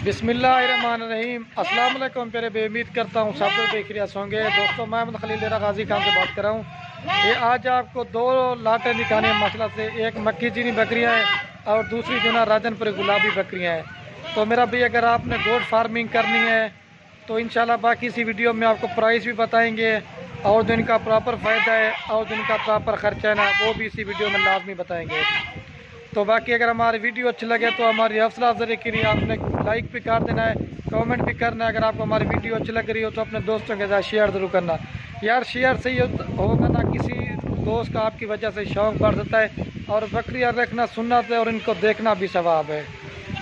बिस्मिल्लाहिर्रहमानिर्रहीम। अस्सलाम वालेकुम प्यारे बे, उम्मीद करता हूँ सब लोग देख रहे होंगे। दोस्तों, मैं अहमद खलील गाजी खान से बात कर रहा हूँ। ये आज आपको दो लाटें दिखाने हैं माशाल्लाह से। एक मक्खी चीनी बकरियाँ हैं और दूसरी जो ना राजनपुरी गुलाबी बकरियाँ हैं। तो मेरा भाई, अगर आपने गोट फार्मिंग करनी है तो इंशाल्लाह बाकी इसी वीडियो में आपको प्राइस भी बताएंगे और जो इनका प्रॉपर फ़ायदा है और जो इनका प्रॉपर ख़र्चा है ना, वो भी इसी वीडियो में लाजमी बताएंगे। तो बाकी अगर हमारी वीडियो अच्छी लगे तो हमारी हौसला अफजाई के लिए आपने लाइक भी कर देना है, कमेंट भी करना है। अगर आपको हमारी वीडियो अच्छी लग रही हो तो अपने दोस्तों के साथ शेयर ज़रूर करना। यार शेयर से ही होगा ना, किसी दोस्त का आपकी वजह से शौक़ बढ़ सकता है और बकरियाँ रखना सुन्नत है और इनको देखना भी सवाब है।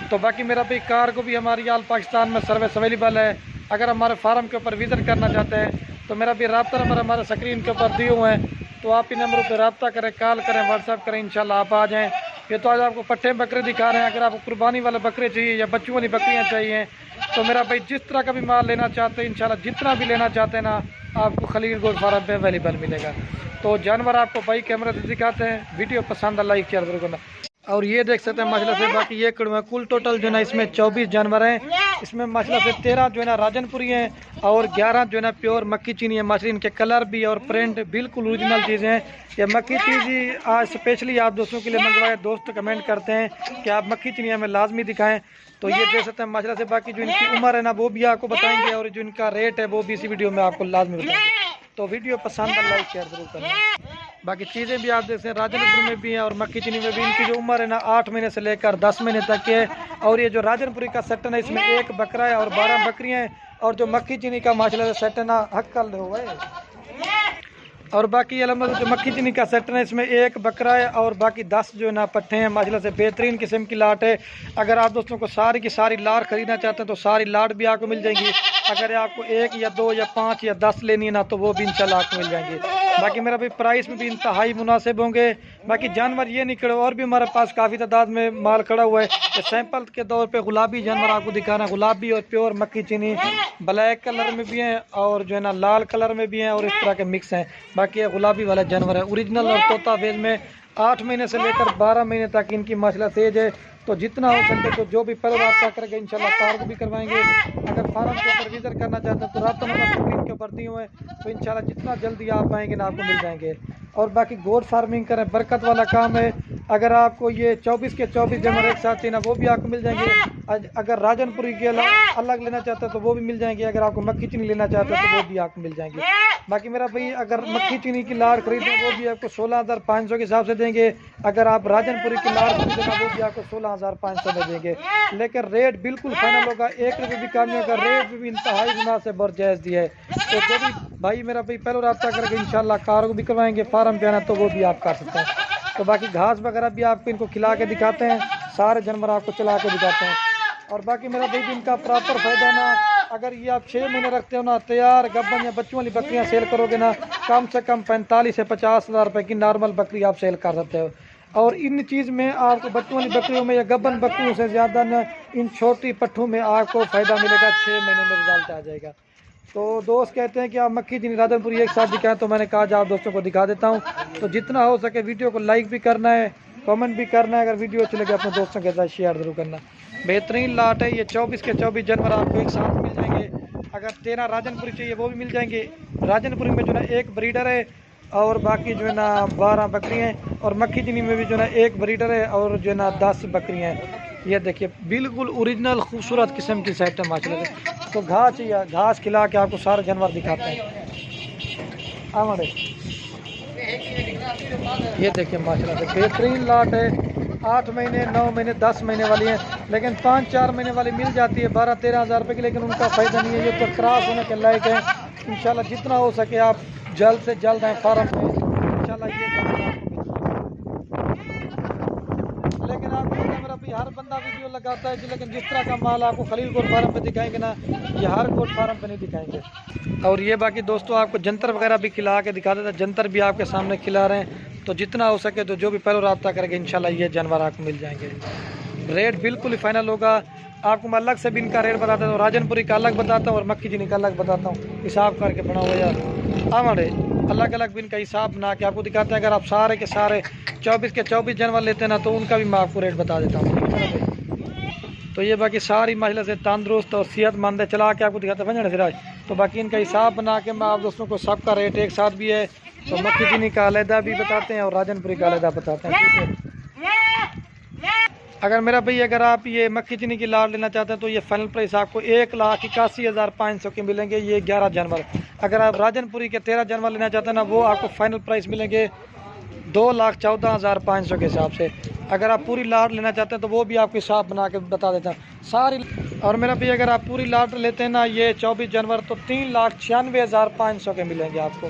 तो बाकी मेरा भाई, कार को भी हमारी आल पाकिस्तान में सर्विस अवेलेबल है। अगर हमारे फार्म के ऊपर विज़िट करना चाहते हैं तो मेरा भी रब्ता नंबर हमारे स्क्रीन के ऊपर दिए हुए हैं, तो आप इन नंबरों पर रब्ता करें, कॉल करें, व्हाट्सएप करें, इंशाल्लाह आप आ जाएँ। ये तो आज आपको पट्टे बकरे दिखा रहे हैं। अगर आपको कुर्बानी वाले बकरे चाहिए या बच्चों वाली बकरियां चाहिए तो मेरा भाई, जिस तरह का भी माल लेना चाहते हैं इंशाल्लाह जितना भी लेना चाहते हैं ना, आपको खलील गोट फार्म पे अवेलेबल मिलेगा। तो जानवर आपको भाई कैमरे से दिखाते हैं। वीडियो पसंद लाइक शेयर जरूर करना। और ये देख सकते हैं माशाल्लाह से, बाकी ये कड़वा कुल टोटल जो है ना इसमें 24 जानवर हैं। इसमें माशाल्लाह से 13 जो है ना राजनपुरी हैं और 11 जो है ना प्योर मक्खी चीनी है। माशाल्लाह इनके कलर भी और प्रिंट बिल्कुल ओरिजिनल चीज़ें हैं। ये मक्खी चीनी आज स्पेशली आप दोस्तों के लिए मंगवाए। दोस्त कमेंट करते हैं कि आप मक्खी चीनी हमें लाजमी दिखाएं। तो ये देख सकते हैं माशाल्लाह से। बाकी जो इनकी उम्र है ना वो भी आपको बताएंगे और जो इनका रेट है वो भी इसी वीडियो में आपको लाजमी बताएंगे। तो वीडियो पसंद है लाइक शेयर जरूर करना। बाकी चीज़ें भी आप देखते हैं राजनपुर में भी हैं और मक्खी चीनी में भी। इनकी जो उम्र है ना 8 महीने से लेकर 10 महीने तक के है। और ये जो राजनपुरी का सेटन है इसमें एक बकरा है और 12 बकरियां हैं। और जो मक्खी चीनी का माशाल्लाह से सेटन है हक्कल हुआ है। और बाकी अलहमद जो मक्खी चीनी का सेक्टर है इसमें एक बकरा है और बाकी 10 जो है ना पट्टे हैं। माशाल्लाह से बेहतरीन किस्म की लाट है। अगर आप दोस्तों को सारी की सारी लाट खरीदना चाहते हैं तो सारी लाट भी आपको मिल जाएंगी। अगर आपको 1 या 2 या 5 या 10 लेनी है ना तो वो भी इंशाल्लाह आपको मिल जाएंगे। बाकी मेरा भी प्राइस में भी इंतहाई मुनासिब होंगे। बाकी जानवर ये नहीं खड़े, और भी हमारे पास काफ़ी तादाद में माल खड़ा हुआ है। तो सैंपल के तौर पे गुलाबी जानवर आपको दिखाना, गुलाबी और प्योर मक्खी चीनी ब्लैक कलर में भी हैं और जो है ना लाल कलर में भी हैं और इस तरह के मिक्स हैं। बाकी ये गुलाबी वाला जानवर है ओरिजिनल और तोता फेज में 8 महीने से लेकर 12 महीने तक इनकी माशाल्लाह तेज है। तो जितना हो सके तो जो भी पहले रब्ता करके इंशाल्लाह कार को भी करवाएंगे। अगर फार्म के ऊपर विजिट करना चाहते हैं तो रब्ता नंबर स्क्रीन के ऊपर दिए हुए हैं, तो इंशाल्लाह जितना जल्दी आप आएंगे ना आपको मिल जाएंगे। और बाकी गोट फार्मिंग करें, बरकत वाला काम है। अगर आपको ये 24 के 24 जानवर एक साथ चाहिए ना वो भी आपको मिल जाएंगे। अगर राजनपुरी के अलग लेना चाहते हैं तो वो भी मिल जाएंगे। अगर आपको मक्खी चीनी लेना चाहते हैं तो वो भी आपको मिल जाएंगे। बाकी मेरा भाई, अगर मक्खी चीनी की लाड़ खरीदें वो भी आपको 16,500 के हिसाब से देंगे। अगर आप राजनपुरी की लाड़ खरीदेंगे वो भी आपको 16,500 में देंगे। लेकिन रेट बिल्कुल फाइनल होगा, 1 रुपये भी कम नहीं होगा। रेट भी इंतहाई मुनासिब और जायज़ दिया है। तो जो भी भाई मेरा भाई पहले रब्ता करके इंशाल्लाह कार को भी करवाएंगे, फार्म पे आना तो वो भी आप कर सकते हैं। तो बाकी घास वगैरह भी आपको इनको खिला के दिखाते हैं, सारे जानवर आपको चला के दिखाते हैं। और बाकी मेरा भाई भी इनका प्रॉपर फायदा ना, अगर ये आप 6 महीने रखते हो ना तैयार गब्बन या बच्चों वाली बकरियां सेल करोगे ना, कम से कम 45 से 50 हज़ार रुपये की नॉर्मल बकरी आप सेल कर सकते हो। और इन चीज़ में आपको बच्चों वाली बकरियों में या गब्बन बकरियों से ज़्यादा न इन छोटी पट्ठों में आपको फ़ायदा मिलेगा। 6 महीने में रिजल्ट आ जाएगा। तो दोस्त कहते हैं कि आप मक्खी चीनी राजनपुरी एक साथ दिखाएं, तो मैंने कहा आप दोस्तों को दिखा देता हूं। तो जितना हो सके वीडियो को लाइक भी करना है, कमेंट भी करना है। अगर वीडियो अच्छी लगे अपने दोस्तों के साथ शेयर जरूर करना। बेहतरीन लाट है ये। 24 के 24 जानवर आपको एक साथ मिल जाएंगे। अगर 13 राजनपुरी चाहिए वो भी मिल जाएंगे। राजनपुरी में जो है एक ब्रीडर है और बाकी जो है ना 12 बकरियाँ हैं। और मक्खी चीनी में भी जो है ना एक ब्रीडर है और जो है ना 10 बकरियाँ हैं। ये देखिए बिल्कुल ओरिजिनल खूबसूरत किस्म की सेट है माशाल्लाह से। तो घास चाहिए, घास खिला के आपको सारे जानवर दिखाते हैं। आमड़े ये देखिए माशाल्लाह से बेहतरीन लाट है। 8 महीने 9 महीने 10 महीने वाली है, लेकिन 5-4 महीने वाली मिल जाती है 12-13 हज़ार रुपये की। लेकिन उनका फ़ायदा नहीं है, ये तो क्रॉस होने के लायक है। इंशाल्लाह जितना हो सके आप जल्द से जल्द आए फार्म में, इंशाल्लाह ये काम लेकिन आप मेरा भी हर बंदा वीडियो लगाता है, लेकिन जिस तरह का माल आपको खलील गोट फार्म पे दिखाएंगे ना, ये हर गोट फार्म पे नहीं दिखाएंगे। और ये बाकी दोस्तों आपको जंतर वगैरह भी खिला के दिखा देता है। जंतर भी आपके सामने खिला रहे हैं। तो जितना हो सके तो जो भी पहले रब्ता करेंगे इंशाल्लाह ये जानवर आपको मिल जाएंगे। रेट बिल्कुल ही फाइनल होगा। आपको मैं अलग से भी इनका रेट बताता हूँ, राजनपुरी का अलग बताता हूँ और मक्खी चीनी का अलग बताता हूँ। हिसाब करके बना हुआ यार आमड़े अलग अलग भी इनका हिसाब बना के आपको दिखाते हैं। अगर आप सारे के सारे 24 के 24 जानवर लेते हैं ना तो उनका भी मैं आपको रेट बता देता हूँ। तो ये बाकी सारी माशाल्लाह से तंदुरुस्त और सेहतमंद है। चला के आपको दिखाते हैं सिराज। तो बाकी इनका हिसाब बना के मैं आप दोस्तों को सबका रेट एक साथ भी है। तो मक्खी चीनी का अलहदा भी बताते हैं और राजनपुरी का अलहदा बताते हैं, ठीक है। अगर मेरा भाई अगर आप ये मक्खी चीनी की लाट लेना चाहते हैं तो ये फाइनल प्राइस आपको 1,81,500 के मिलेंगे, ये 11 जानवर। अगर आप राजनपुरी के 13 जानवर लेना चाहते हैं ना, वो आपको फाइनल प्राइस मिलेंगे 2,14,500 के हिसाब से। अगर आप पूरी लाट लेना चाहते हैं तो वो भी आपको हिसाब बना के बता देता हूँ सारी। और मेरा भाई अगर आप पूरी लाट लेते हैं ना ये 24 जानवर तो 3,96,500 के मिलेंगे आपको।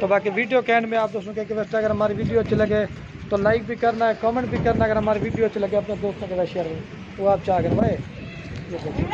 तो बाकी वीडियो के एंड में आप दोस्तों के रिक्वेस्ट है, अगर हमारी वीडियो अच्छी लगे तो लाइक भी करना है, कमेंट भी करना है। अगर हमारी वीडियो अच्छी लगे अपने दोस्तों के साथ शेयर करें तो आप चाह कर भाई ये देखिए।